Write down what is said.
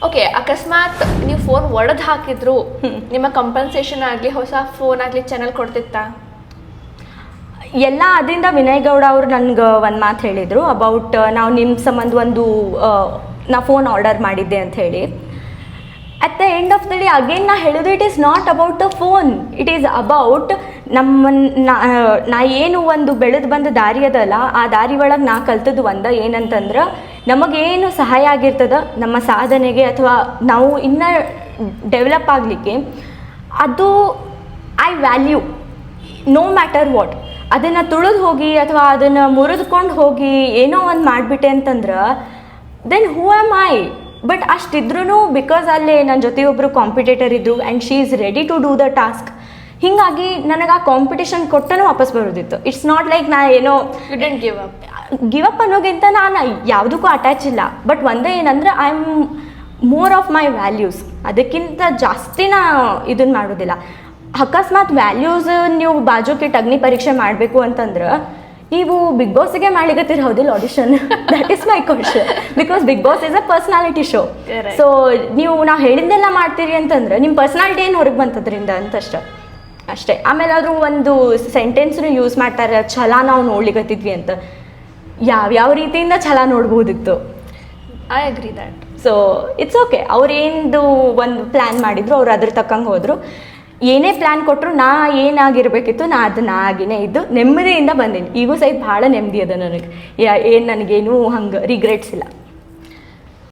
Okay, ಅಕಸ್ಮಾತ್ ನೀವು phone ಒಡೆದು ಹಾಕಿದ್ರು ನಿಮ್ಮ ಕಂಪನ್ಸೇಷನ್ ಆಗಲಿ ಹೊಸ ಫೋನ್ ಆಗಲಿ ಚಾನಲ್ ಕೊಡ್ತಿತ್ತಾ? ಎಲ್ಲ ಅದರಿಂದ ವಿನಯ್ ಗೌಡ ಅವರು ನನಗೆ ಒಂದು ಮಾತು ಹೇಳಿದರು ಅಬೌಟ್ ನಾವು ನಿಮ್ಮ ಸಂಬಂಧ ನಾ ಫೋನ್ ಆರ್ಡರ್ ಮಾಡಿದ್ದೆ ಅಂತ ಹೇಳಿ. At the end of the day again ನಾ ಹೇಳೋದು, it is not about the phone, it is about ನಾ ಏನು ಒಂದು ಬೆಳೆದು ಬಂದ ದಾರಿ ಅದಲ್ಲ, ಆ ದಾರಿ ಒಳಗೆ ನಾ ಕಲ್ತದ್ದು ಏನಂತಂದ್ರೆ ನಮಗೇನು ಸಹಾಯ ಆಗಿರ್ತದ ನಮ್ಮ ಸಾಧನೆಗೆ ಅಥವಾ ನಾವು ಇನ್ನೂ ಡೆವಲಪ್ ಆಗಲಿಕ್ಕೆ, ಅದು I value no matter what. ಅದನ್ನು ತುಳಿದು ಹೋಗಿ ಅಥವಾ ಅದನ್ನು ಮುರಿದುಕೊಂಡು ಹೋಗಿ ಏನೋ ಒಂದು ಮಾಡಿಬಿಟ್ಟೆ ಅಂತಂದ್ರೆ then who am I? But ಅಷ್ಟಿದ್ರೂ ಬಿಕಾಸ್ ಅಲ್ಲೇ ನನ್ನ ಜೊತೆ ಒಬ್ಬರು ಕಾಂಪಿಟೇಟರ್ ಇದ್ದರು and she is ready to do the task. ಹೀಗಾಗಿ ನನಗೆ ಆ ಕಾಂಪಿಟೇಷನ್ ಕೊಟ್ಟನೂ ವಾಪಸ್ ಬರೋದಿತ್ತು. ಇಟ್ಸ್ ನಾಟ್ ಲೈಕ್ ನಾ ಏನೋ ಗಿವ್ ಅಪ್ ಅನ್ನೋಗಿಂತ ನಾನು ಯಾವುದಕ್ಕೂ ಅಟ್ಯಾಚ್ ಇಲ್ಲ. ಬಟ್ ಒಂದೇ ಏನಂದ್ರೆ I am more of my values, ಅದಕ್ಕಿಂತ ಜಾಸ್ತಿ ನಾ ಇದನ್ನು ಮಾಡೋದಿಲ್ಲ. ಅಕಸ್ಮಾತ್ ವ್ಯಾಲ್ಯೂಸ್ ನೀವು ಬಾಜುಕಿಟ್ಟು ಅಗ್ನಿ ಪರೀಕ್ಷೆ ಮಾಡಬೇಕು ಅಂತಂದ್ರೆ ನೀವು ಬಿಗ್ ಬಾಸಿಗೆ ಮಾಡ್ಲಿಕ್ಕತ್ತೀರಿ ಹೌದಿಲ್ಲ audition? That is my question. Because Bigg Boss is a personality show. So ನಾವು ಹೇಳಿದ್ದೆಲ್ಲ ಮಾಡ್ತೀರಿ ಅಂತಂದ್ರೆ ನಿಮ್ಮ ಪರ್ಸ್ನಾಲಿಟಿ ಏನು ಹೊರಗೆ ಬಂತದ್ರಿಂದ ಅಷ್ಟೇ. ಆಮೇಲೆ ಅವರು ಒಂದು ಸೆಂಟೆನ್ಸ್ನು ಯೂಸ್ ಮಾಡ್ತಾರೆ, ಛಲ ನಾವು ನೋಡ್ಲಿಕ್ಕತ್ತಿದ್ವಿ ಅಂತ. ಯಾವ ರೀತಿಯಿಂದ ಛಲ ನೋಡ್ಬೋದಿತ್ತು? I agree that. So it's okay. ಅವ್ರೇನು ಒಂದು ಪ್ಲ್ಯಾನ್ ಮಾಡಿದ್ರು, ಅವ್ರು ಅದ್ರ ತಕ್ಕಂಗೆ ಹೋದರು. ಏನೇ ಪ್ಲ್ಯಾನ್ ಕೊಟ್ಟರು ನಾ ಏನಾಗಿರಬೇಕಿತ್ತು ನಾ ಅದನ್ನ ಆಗಿನೇ ಇದ್ದು ನೆಮ್ಮದಿಯಿಂದ ಬಂದೀನಿ. ಈಗೂ ಸಹಿತ ಭಾಳ ನೆಮ್ಮದಿ ಅದ ನನಗೆ. ನನಗೇನು ಹಂಗೆ ರಿಗ್ರೆಟ್ಸ್ ಇಲ್ಲ.